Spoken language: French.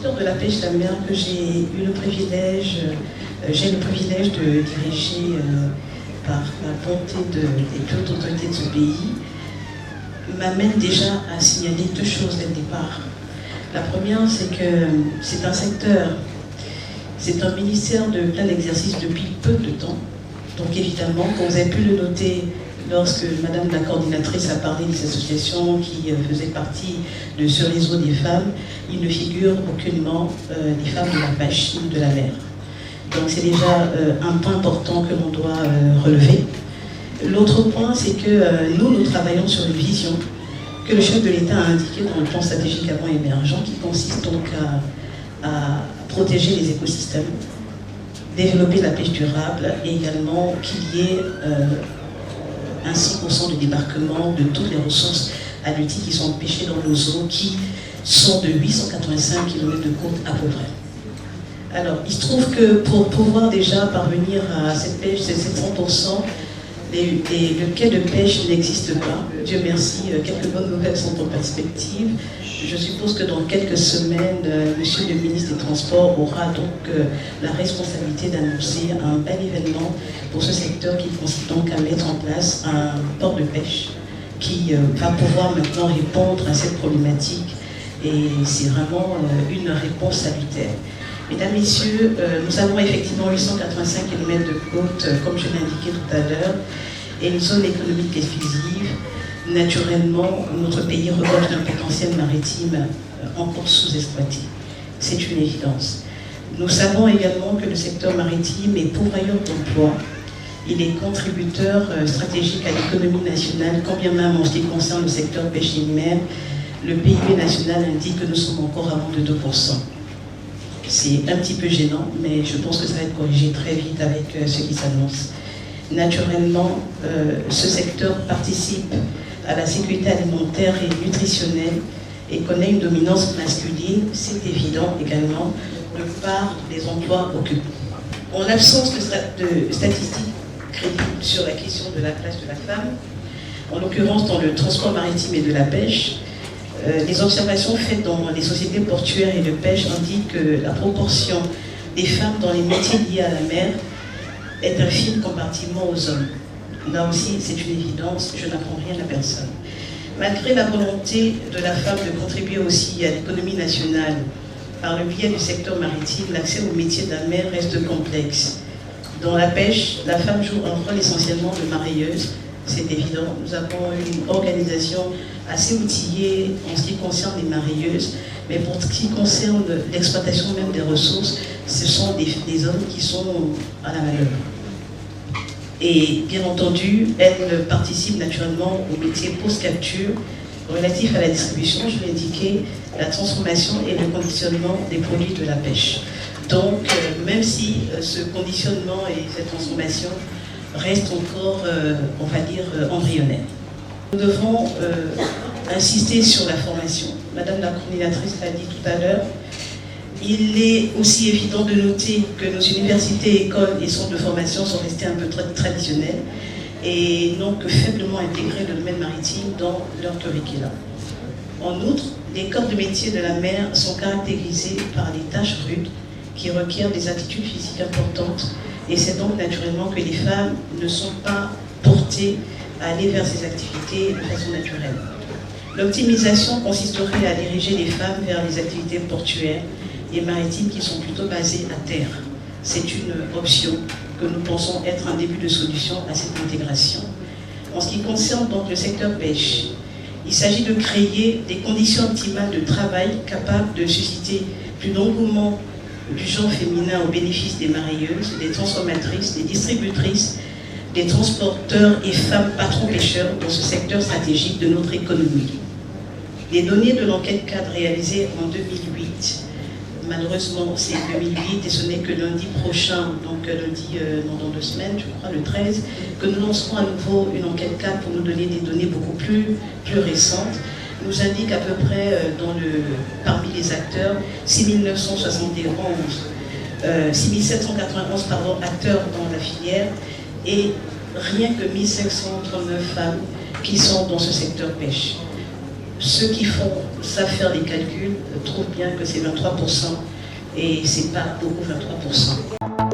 secteur de la pêche la mer que j'ai le privilège de diriger par la bonté des deux autorités de ce pays, m'amène déjà à signaler deux choses dès le départ. La première, c'est que c'est un secteur, c'est un ministère de plein exercice depuis peu de temps. Donc évidemment, comme vous avez pu le noter lorsque Madame la coordinatrice a parlé des associations qui faisaient partie de ce réseau des femmes, il ne figure aucunement les femmes de la pêche ni de la mer. Donc c'est déjà un point important que l'on doit relever. L'autre point, c'est que nous travaillons sur une vision que le chef de l'État a indiquée dans le plan stratégique avant émergent, qui consiste donc à protéger les écosystèmes, développer la pêche durable et également qu'il y ait un 6% de débarquement de toutes les ressources halieutiques qui sont pêchées dans nos eaux, qui sont de 885 km de côte à peu près. Alors, il se trouve que pour pouvoir déjà parvenir à cette pêche, c'est 700%, le quai de pêche n'existe pas. Dieu merci, quelques bonnes nouvelles sont en perspective. Je suppose que dans quelques semaines, Monsieur le ministre des Transports aura donc la responsabilité d'annoncer un bel événement pour ce secteur qui consiste donc à mettre en place un port de pêche qui va pouvoir maintenant répondre à cette problématique. Et c'est vraiment une réponse salutaire. Mesdames, Messieurs, nous avons effectivement 885 km de côte, comme je l'ai indiqué tout à l'heure, et une zone économique exclusive. Naturellement, notre pays regorge d'un potentiel maritime encore sous-exploité. C'est une évidence. Nous savons également que le secteur maritime est pourvoyeur d'emplois. Il est contributeur stratégique à l'économie nationale, quand bien même en ce qui concerne le secteur pêche et mer, le PIB national indique que nous sommes encore à moins de 2%. C'est un petit peu gênant, mais je pense que ça va être corrigé très vite avec ce qui s'annonce. Naturellement, ce secteur participe à la sécurité alimentaire et nutritionnelle et connaît une dominance masculine, c'est évident également, de par les emplois occupés. En l'absence de statistiques crédibles sur la question de la place de la femme, en l'occurrence dans le transport maritime et de la pêche, les observations faites dans les sociétés portuaires et de pêche indiquent que la proportion des femmes dans les métiers liés à la mer est infime comparativement aux hommes. Là aussi, c'est une évidence, je n'apprends rien à personne. Malgré la volonté de la femme de contribuer aussi à l'économie nationale par le biais du secteur maritime, l'accès aux métiers de la mer reste complexe. Dans la pêche, la femme joue un rôle essentiellement de marieuse, c'est évident. Nous avons une organisation assez outillée en ce qui concerne les mareyeuses, mais pour ce qui concerne l'exploitation même des ressources, ce sont des hommes qui sont à la manœuvre. Et bien entendu, elles participent naturellement au métier post-capture relatif à la distribution, je l'ai indiqué, la transformation et le conditionnement des produits de la pêche. Donc, même si ce conditionnement et cette transformation restent encore, on va dire, embryonnaires. Nous devons insister sur la formation. Madame la coordinatrice l'a dit tout à l'heure. Il est aussi évident de noter que nos universités, écoles et centres de formation sont restés un peu traditionnels et n'ont que faiblement intégré le domaine maritime dans leur curriculum. En outre, les corps de métier de la mer sont caractérisés par des tâches rudes qui requièrent des attitudes physiques importantes et c'est donc naturellement que les femmes ne sont pas portées à aller vers ces activités de façon naturelle. L'optimisation consisterait à diriger les femmes vers les activités portuaires et maritimes qui sont plutôt basées à terre. C'est une option que nous pensons être un début de solution à cette intégration. En ce qui concerne donc le secteur pêche, il s'agit de créer des conditions optimales de travail capables de susciter plus d'engouement du genre féminin au bénéfice des mareyeuses, des transformatrices, des distributrices, des transporteurs et femmes patrons-pêcheurs dans ce secteur stratégique de notre économie. Les données de l'enquête cadre réalisée en 2008, malheureusement c'est 2008 et ce n'est que lundi prochain, donc lundi dans 2 semaines, je crois le 13, que nous lancerons à nouveau une enquête cadre pour nous donner des données beaucoup plus récentes, nous indique à peu près parmi les acteurs 6791 acteurs dans la filière et rien que 1539 femmes qui sont dans ce secteur pêche. ceux qui savent faire les calculs trouvent bien que c'est 23% et c'est pas beaucoup 23%.